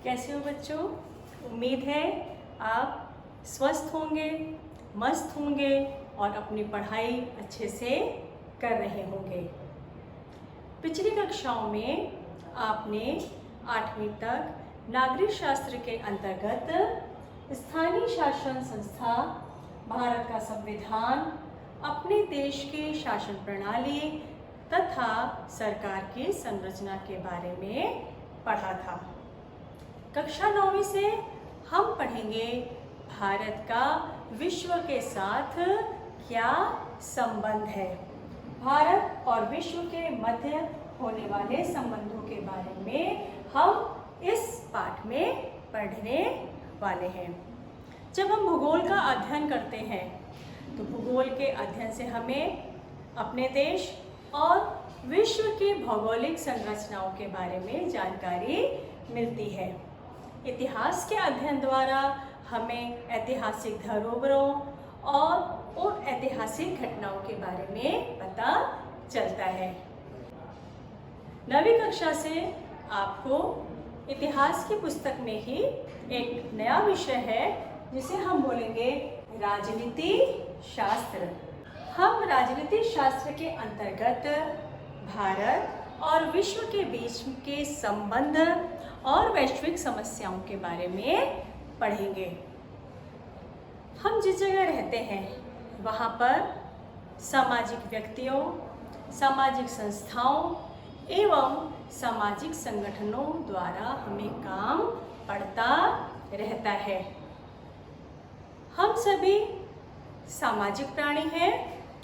कैसे हो बच्चों? उम्मीद है आप स्वस्थ होंगे, मस्त होंगे और अपनी पढ़ाई अच्छे से कर रहे होंगे। पिछली कक्षाओं में आपने 8वीं तक नागरिक शास्त्र के अंतर्गत स्थानीय शासन संस्था, भारत का संविधान, अपने देश की शासन प्रणाली तथा सरकार की संरचना के बारे में पढ़ा था। कक्षा 9वीं से हम पढ़ेंगे भारत का विश्व के साथ क्या संबंध है। भारत और विश्व के मध्य होने वाले संबंधों के बारे में हम इस पाठ में पढ़ने वाले हैं। जब हम भूगोल का अध्ययन करते हैं तो भूगोल के अध्ययन से हमें अपने देश और विश्व की भौगोलिक संरचनाओं के बारे में जानकारी मिलती है। इतिहास के अध्ययन द्वारा हमें ऐतिहासिक धरोहरों और ऐतिहासिक घटनाओं के बारे में पता चलता है। 9वीं कक्षा से आपको इतिहास की पुस्तक में ही एक नया विषय है जिसे हम बोलेंगे राजनीति शास्त्र। हम राजनीति शास्त्र के अंतर्गत भारत और विश्व के बीच के संबंध और वैश्विक समस्याओं के बारे में पढ़ेंगे। हम जिस जगह रहते हैं वहाँ पर सामाजिक व्यक्तियों, सामाजिक संस्थाओं एवं सामाजिक संगठनों द्वारा हमें काम पड़ता रहता है। हम सभी सामाजिक प्राणी हैं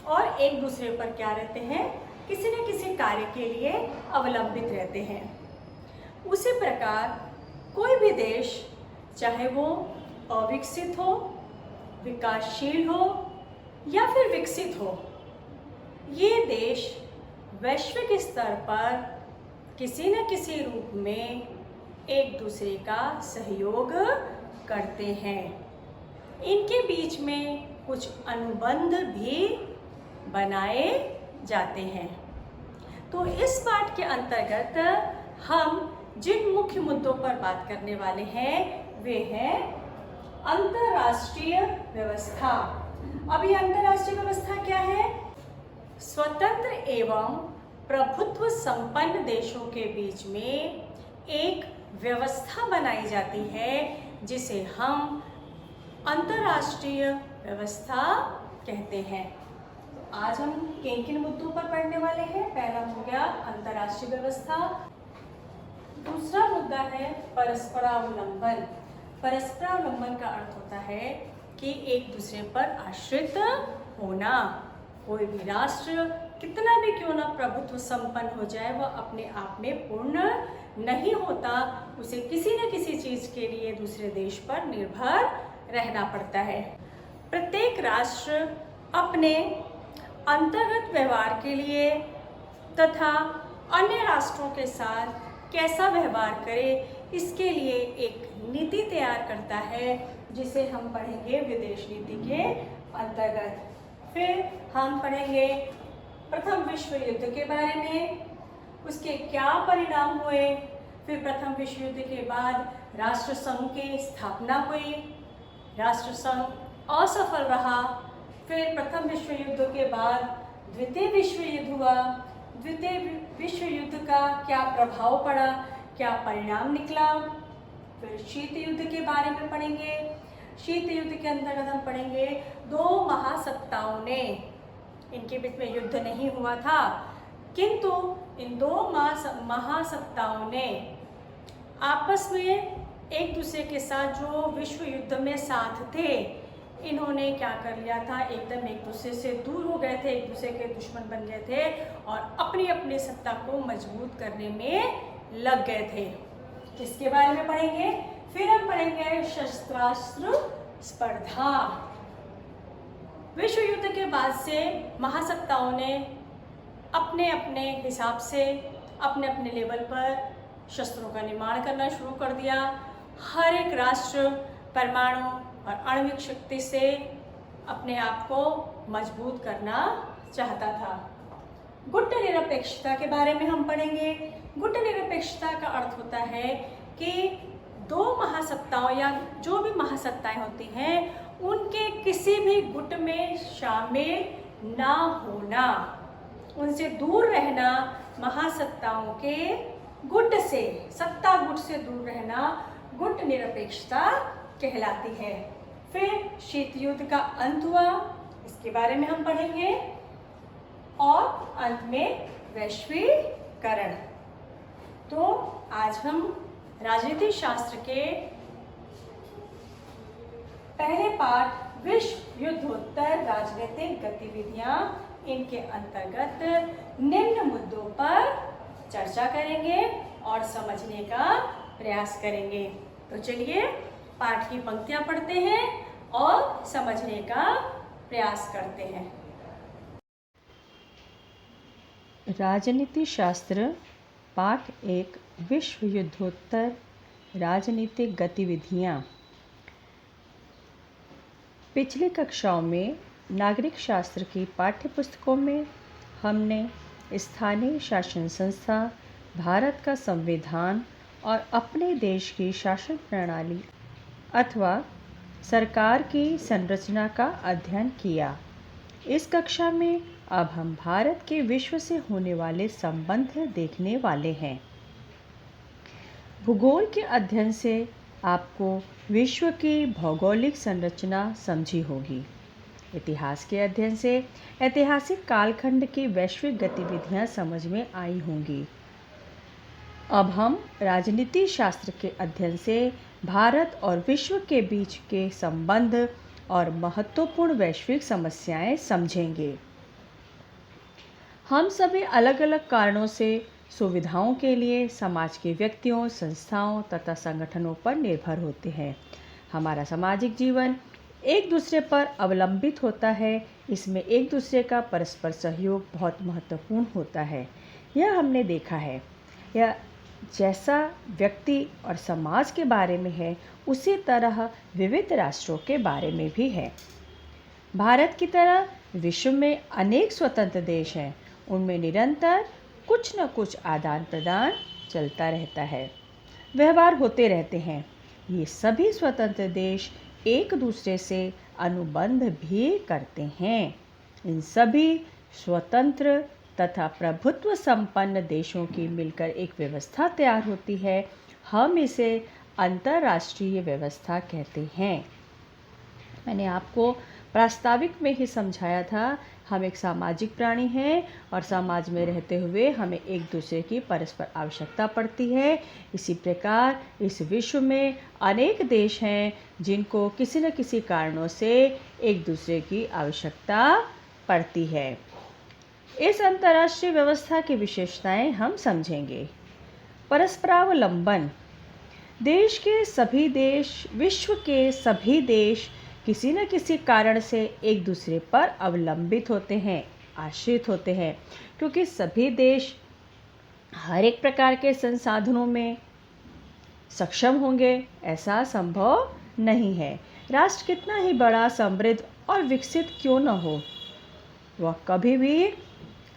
और एक दूसरे पर क्या रहते हैं, किसी न किसी कार्य के लिए अवलंबित रहते हैं। उसी प्रकार कोई भी देश, चाहे वो अविकसित हो, विकासशील हो या फिर विकसित हो, ये देश वैश्विक स्तर पर किसी न किसी रूप में एक दूसरे का सहयोग करते हैं। इनके बीच में कुछ अनुबंध भी बनाए जाते हैं। तो इस पाठ के अंतर्गत हम जिन मुख्य मुद्दों पर बात करने वाले हैं वे हैं अंतर्राष्ट्रीय व्यवस्था। अब ये अंतर्राष्ट्रीय व्यवस्था क्या है? स्वतंत्र एवं प्रभुत्व संपन्न देशों के बीच में एक व्यवस्था बनाई जाती है जिसे हम अंतर्राष्ट्रीय व्यवस्था कहते हैं। तो आज हम किन किन मुद्दों पर पढ़ने वाले हैं? पहला हो गया अंतर्राष्ट्रीय व्यवस्था। दूसरा मुद्दा है परस्परावलंबन। परस्परावलंबन का अर्थ होता है कि एक दूसरे पर आश्रित होना। कोई भी राष्ट्र कितना भी क्यों ना प्रभुत्व संपन्न हो जाए, वह अपने आप में पूर्ण नहीं होता। उसे किसी न किसी चीज़ के लिए दूसरे देश पर निर्भर रहना पड़ता है। प्रत्येक राष्ट्र अपने अंतर्गत व्यवहार के लिए तथा अन्य राष्ट्रों के साथ कैसा व्यवहार करे, इसके लिए एक नीति तैयार करता है जिसे हम पढ़ेंगे विदेश नीति के अंतर्गत। फिर हम पढ़ेंगे प्रथम विश्व युद्ध के बारे में, उसके क्या परिणाम हुए। फिर प्रथम विश्व युद्ध के बाद राष्ट्र संघ की स्थापना हुई, राष्ट्र संघ असफल रहा। फिर प्रथम विश्व युद्ध के बाद द्वितीय विश्व युद्ध हुआ। द्वितीय विश्व युद्ध का क्या प्रभाव पड़ा, क्या परिणाम निकला। फिर शीत युद्ध के बारे में पढ़ेंगे। शीत युद्ध के अंतर्गत हम पढ़ेंगे दो महासत्ताओं ने, इनके बीच में युद्ध नहीं हुआ था, किंतु इन दो महासत्ताओं ने आपस में एक दूसरे के साथ जो विश्व युद्ध में साथ थे, इन्होंने क्या कर लिया था, एकदम एक दूसरे से दूर हो गए थे, एक दूसरे के दुश्मन बन गए थे और अपनी अपनी सत्ता को मजबूत करने में लग गए थे। इसके बारे में पढ़ेंगे। फिर हम पढ़ेंगे शस्त्रास्त्र स्पर्धा। विश्व युद्ध के बाद से महासत्ताओं ने अपने अपने हिसाब से अपने अपने लेवल पर शस्त्रों का निर्माण करना शुरू कर दिया। हर एक राष्ट्र परमाणु और आणविक शक्ति से अपने आप को मजबूत करना चाहता था। गुट निरपेक्षता के बारे में हम पढ़ेंगे। गुट निरपेक्षता का अर्थ होता है कि दो महासत्ताओं या जो भी महासत्ताएं होती हैं उनके किसी भी गुट में शामिल ना होना, उनसे दूर रहना, महासत्ताओं के गुट से, सत्ता गुट से दूर रहना गुट निरपेक्षता कहलाती है। फिर शीत युद्ध का अंत हुआ, इसके बारे में हम पढ़ेंगे, और अंत में वैश्वीकरण। तो आज हम राजनीति शास्त्र के पहले पाठ विश्व युद्धोत्तर राजनीतिक गतिविधियां, इनके अंतर्गत निम्न मुद्दों पर चर्चा करेंगे और समझने का प्रयास करेंगे। तो चलिए पाठ की पंक्तियां पढ़ते हैं और समझने का प्रयास करते हैं। राजनीति शास्त्र पाठ 1 विश्व युद्धोत्तर राजनीतिक गतिविधियां। पिछली कक्षाओं में नागरिक शास्त्र की पाठ्य पुस्तकों में हमने स्थानीय शासन संस्था, भारत का संविधान और अपने देश की शासन प्रणाली अथवा सरकार की संरचना का अध्ययन किया। इस कक्षा में अब हम भारत के विश्व से होने वाले संबंध देखने वाले हैं। भूगोल के अध्ययन से आपको विश्व की भौगोलिक संरचना समझी होगी। इतिहास के अध्ययन से ऐतिहासिक कालखंड की वैश्विक गतिविधियां समझ में आई होंगी। अब हम राजनीति शास्त्र के अध्ययन से भारत और विश्व के बीच के संबंध और महत्वपूर्ण वैश्विक समस्याएं समझेंगे। हम सभी अलग अलग कारणों से सुविधाओं के लिए समाज के व्यक्तियों, संस्थाओं तथा संगठनों पर निर्भर होते हैं। हमारा सामाजिक जीवन एक दूसरे पर अवलंबित होता है। इसमें एक दूसरे का परस्पर सहयोग बहुत महत्वपूर्ण होता है। यह हमने देखा है। यह जैसा व्यक्ति और समाज के बारे में है, उसी तरह विविध राष्ट्रों के बारे में भी है। भारत की तरह विश्व में अनेक स्वतंत्र देश हैं। उनमें निरंतर कुछ न कुछ आदान प्रदान चलता रहता है, व्यवहार होते रहते हैं। ये सभी स्वतंत्र देश एक दूसरे से अनुबंध भी करते हैं। इन सभी स्वतंत्र तथा प्रभुत्व संपन्न देशों की मिलकर एक व्यवस्था तैयार होती है। हम इसे अंतर्राष्ट्रीय व्यवस्था कहते हैं। मैंने आपको प्रास्ताविक में ही समझाया था, हम एक सामाजिक प्राणी हैं और समाज में रहते हुए हमें एक दूसरे की परस्पर आवश्यकता पड़ती है। इसी प्रकार इस विश्व में अनेक देश हैं जिनको किसी न किसी कारणों से एक दूसरे की आवश्यकता पड़ती है। इस अंतर्राष्ट्रीय व्यवस्था की विशेषताएं हम समझेंगे। परस्परावलंबन। देश के सभी देश, विश्व के सभी देश किसी न किसी कारण से एक दूसरे पर अवलंबित होते हैं, आश्रित होते हैं, क्योंकि सभी देश हर एक प्रकार के संसाधनों में सक्षम होंगे ऐसा संभव नहीं है। राष्ट्र कितना ही बड़ा, समृद्ध और विकसित क्यों न हो, वह कभी भी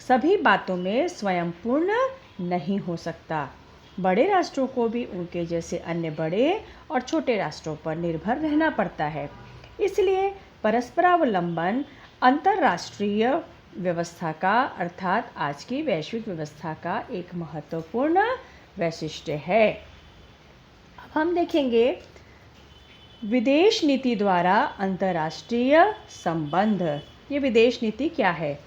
सभी बातों में स्वयंपूर्ण नहीं हो सकता। बड़े राष्ट्रों को भी उनके जैसे अन्य बड़े और छोटे राष्ट्रों पर निर्भर रहना पड़ता है। इसलिए परस्परावलंबन अंतर्राष्ट्रीय व्यवस्था का, अर्थात आज की वैश्विक व्यवस्था का एक महत्वपूर्ण वैशिष्ट्य है। अब हम देखेंगे विदेश नीति द्वारा अंतर्राष्ट्रीय संबंध। ये विदेश नीति क्या है?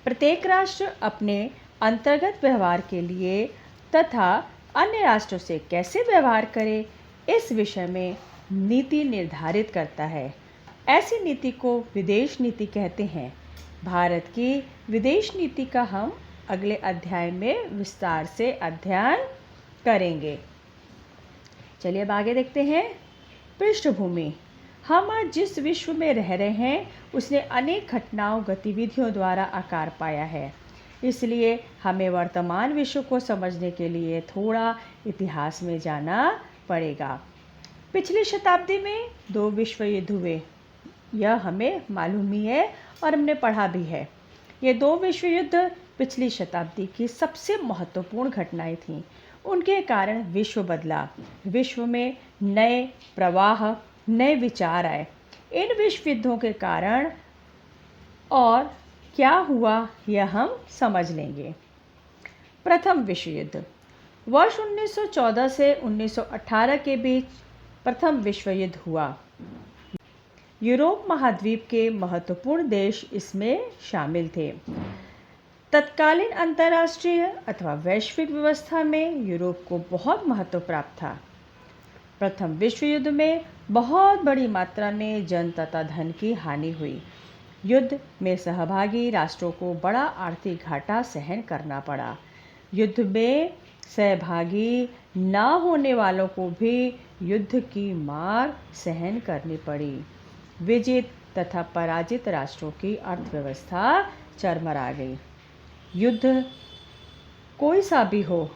प्रत्येक राष्ट्र अपने अंतर्गत व्यवहार के लिए तथा अन्य राष्ट्रों से कैसे व्यवहार करे, इस विषय में नीति निर्धारित करता है। ऐसी नीति को विदेश नीति कहते हैं। भारत की विदेश नीति का हम अगले अध्याय में विस्तार से अध्ययन करेंगे। चलिए अब आगे देखते हैं। पृष्ठभूमि। हम आज जिस विश्व में रह रहे हैं उसने अनेक घटनाओं, गतिविधियों द्वारा आकार पाया है। इसलिए हमें वर्तमान विश्व को समझने के लिए थोड़ा इतिहास में जाना पड़ेगा। पिछली शताब्दी में 2 विश्व युद्ध हुए, यह हमें मालूम ही है और हमने पढ़ा भी है। ये 2 विश्व युद्ध पिछली शताब्दी की सबसे महत्वपूर्ण घटनाएं थीं। उनके कारण विश्व बदला। विश्व में नए प्रवाह, नए विचार आए। इन विश्व युद्धों के कारण और क्या हुआ यह हम समझ लेंगे। प्रथम विश्व युद्ध वर्ष 1914 से 1918 के बीच प्रथम विश्व युद्ध हुआ। यूरोप महाद्वीप के महत्वपूर्ण देश इसमें शामिल थे। तत्कालीन अंतर्राष्ट्रीय अथवा वैश्विक व्यवस्था में यूरोप को बहुत महत्व प्राप्त था। प्रथम विश्व युद्ध में बहुत बड़ी मात्रा में जन तथा धन की हानि हुई। युद्ध में सहभागी राष्ट्रों को बड़ा आर्थिक घाटा सहन करना पड़ा। युद्ध में सहभागी न होने वालों को भी युद्ध की मार सहन करनी पड़ी। विजित तथा पराजित राष्ट्रों की अर्थव्यवस्था चरमरा गई। युद्ध कोई सा भी हो,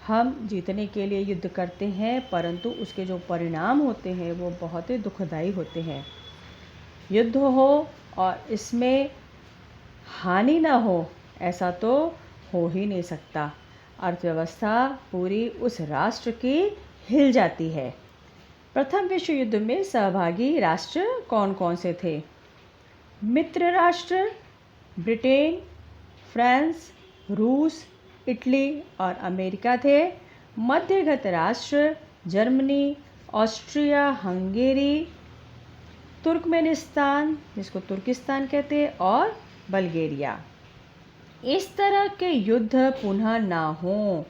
हम जीतने के लिए युद्ध करते हैं, परंतु उसके जो परिणाम होते हैं वो बहुत ही दुखदायी होते हैं। युद्ध हो और इसमें हानि ना हो, ऐसा तो हो ही नहीं सकता। अर्थव्यवस्था पूरी उस राष्ट्र की हिल जाती है। प्रथम विश्व युद्ध में सहभागी राष्ट्र कौन कौन से थे? मित्र राष्ट्र ब्रिटेन, फ्रांस, रूस, इटली और अमेरिका थे। मध्यगत राष्ट्र जर्मनी, ऑस्ट्रिया, हंगेरी, तुर्कमेनिस्तान जिसको तुर्किस्तान कहते हैं और बल्गेरिया। इस तरह के युद्ध पुनः ना हो,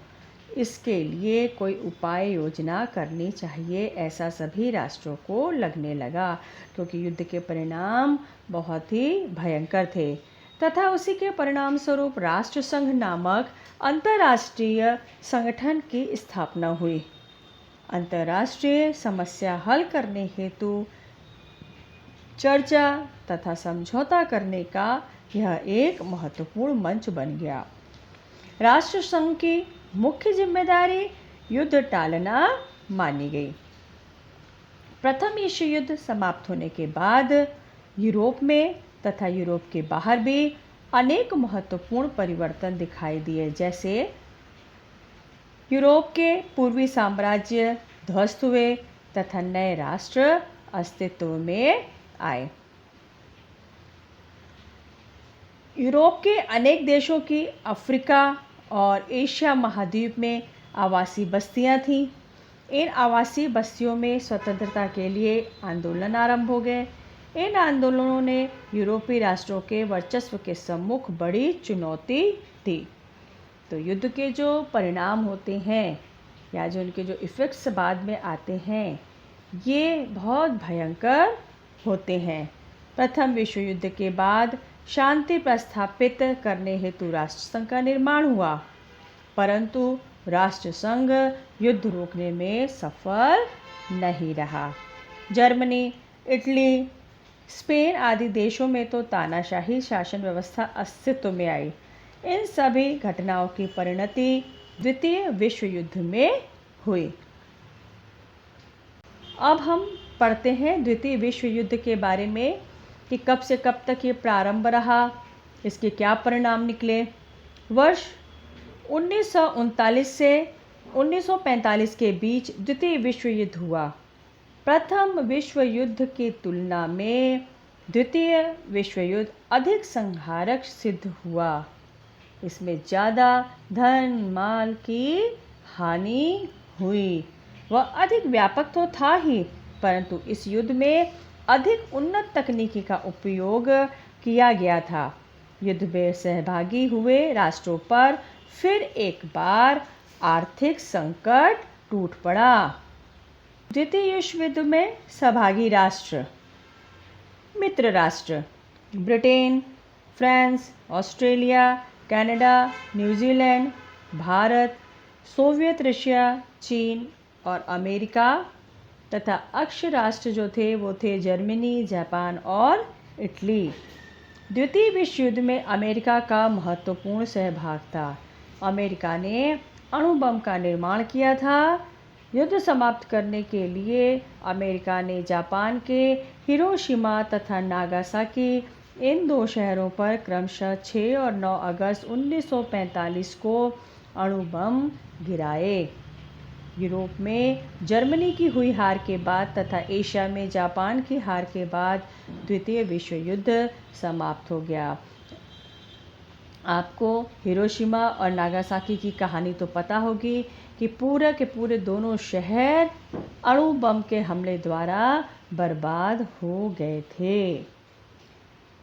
इसके लिए कोई उपाय योजना करनी चाहिए, ऐसा सभी राष्ट्रों को लगने लगा, क्योंकि युद्ध के परिणाम बहुत ही भयंकर थे। तथा उसी के परिणाम स्वरूप राष्ट्र संघ नामक अंतर्राष्ट्रीय संगठन की स्थापना हुई। अंतर्राष्ट्रीय समस्या हल करने हेतु चर्चा तथा समझौता करने का यह एक महत्वपूर्ण मंच बन गया। राष्ट्र संघ की मुख्य जिम्मेदारी युद्ध टालना मानी गई। प्रथम विश्व युद्ध समाप्त होने के बाद यूरोप में तथा यूरोप के बाहर भी अनेक महत्वपूर्ण परिवर्तन दिखाई दिए। जैसे यूरोप के पूर्वी साम्राज्य ध्वस्त हुए तथा नए राष्ट्र अस्तित्व में आए। यूरोप के अनेक देशों की अफ्रीका और एशिया महाद्वीप में आवासीय बस्तियां थीं। इन आवासीय बस्तियों में स्वतंत्रता के लिए आंदोलन आरंभ हो गए। इन आंदोलनों ने यूरोपीय राष्ट्रों के वर्चस्व के सम्मुख बड़ी चुनौती दी। तो युद्ध के जो परिणाम होते हैं या जो उनके जो इफ़ेक्ट्स बाद में आते हैं, ये बहुत भयंकर होते हैं। प्रथम विश्व युद्ध के बाद शांति प्रस्थापित करने हेतु राष्ट्रसंघ का निर्माण हुआ, परंतु राष्ट्रसंघ युद्ध रोकने में सफल नहीं रहा। जर्मनी, इटली, स्पेन आदि देशों में तो तानाशाही शासन व्यवस्था अस्तित्व में आई। इन सभी घटनाओं की परिणति द्वितीय विश्व युद्ध में हुई। अब हम पढ़ते हैं द्वितीय विश्व युद्ध के बारे में कि कब से कब तक ये प्रारंभ रहा, इसके क्या परिणाम निकले। वर्ष 1939 से 1945 के बीच द्वितीय विश्व युद्ध हुआ। प्रथम विश्व युद्ध की तुलना में द्वितीय विश्व युद्ध अधिक संहारक सिद्ध हुआ। इसमें ज़्यादा धन माल की हानि हुई। वह अधिक व्यापक तो था ही, परंतु इस युद्ध में अधिक उन्नत तकनीकी का उपयोग किया गया था। युद्ध में सहभागी हुए राष्ट्रों पर फिर एक बार आर्थिक संकट टूट पड़ा। द्वितीय विश्व युद्ध में सहभागी राष्ट्र मित्र राष्ट्र Britain, France, Australia, Canada, New Zealand, Bharat, Soviet Russia, चीन और अमेरिका तथा अक्ष राष्ट्र जो थे वो थे जर्मनी, जापान और इटली। द्वितीय विश्व युद्ध में अमेरिका का महत्वपूर्ण सहभाग था। अमेरिका ने अणु बम का निर्माण किया था। युद्ध समाप्त करने के लिए अमेरिका ने जापान के हिरोशिमा तथा नागासाकी इन दो शहरों पर क्रमशः 6 और 9 अगस्त 1945 को अणु बम गिराए। यूरोप में जर्मनी की हुई हार के बाद तथा एशिया में जापान की हार के बाद द्वितीय विश्व युद्ध समाप्त हो गया। आपको हिरोशिमा और नागासाकी की कहानी तो पता होगी कि पूरे के पूरे दोनों शहर अणु बम के हमले द्वारा बर्बाद हो गए थे।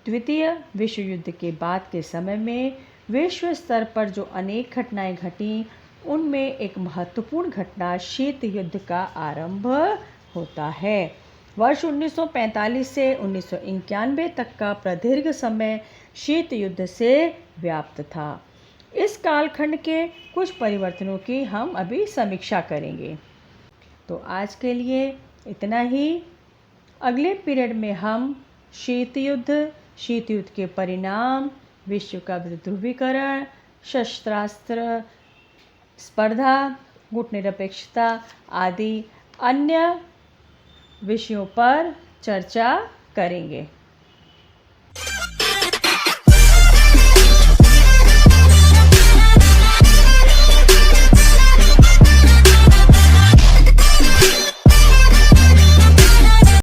द्वितीय विश्व युद्ध के बाद के समय में विश्व स्तर पर जो अनेक घटनाएं घटीं, उनमें एक महत्वपूर्ण घटना शीत युद्ध का आरंभ होता है। वर्ष 1945 से 1991 तक का प्रदीर्घ समय शीत युद्ध से व्याप्त था। इस कालखंड के कुछ परिवर्तनों की हम अभी समीक्षा करेंगे। तो आज के लिए इतना ही। अगले पीरियड में हम शीत युद्ध के परिणाम, विश्व का ध्रुवीकरण, शस्त्रास्त्र स्पर्धा, गुटनिरपेक्षता आदि अन्य विषयों पर चर्चा करेंगे।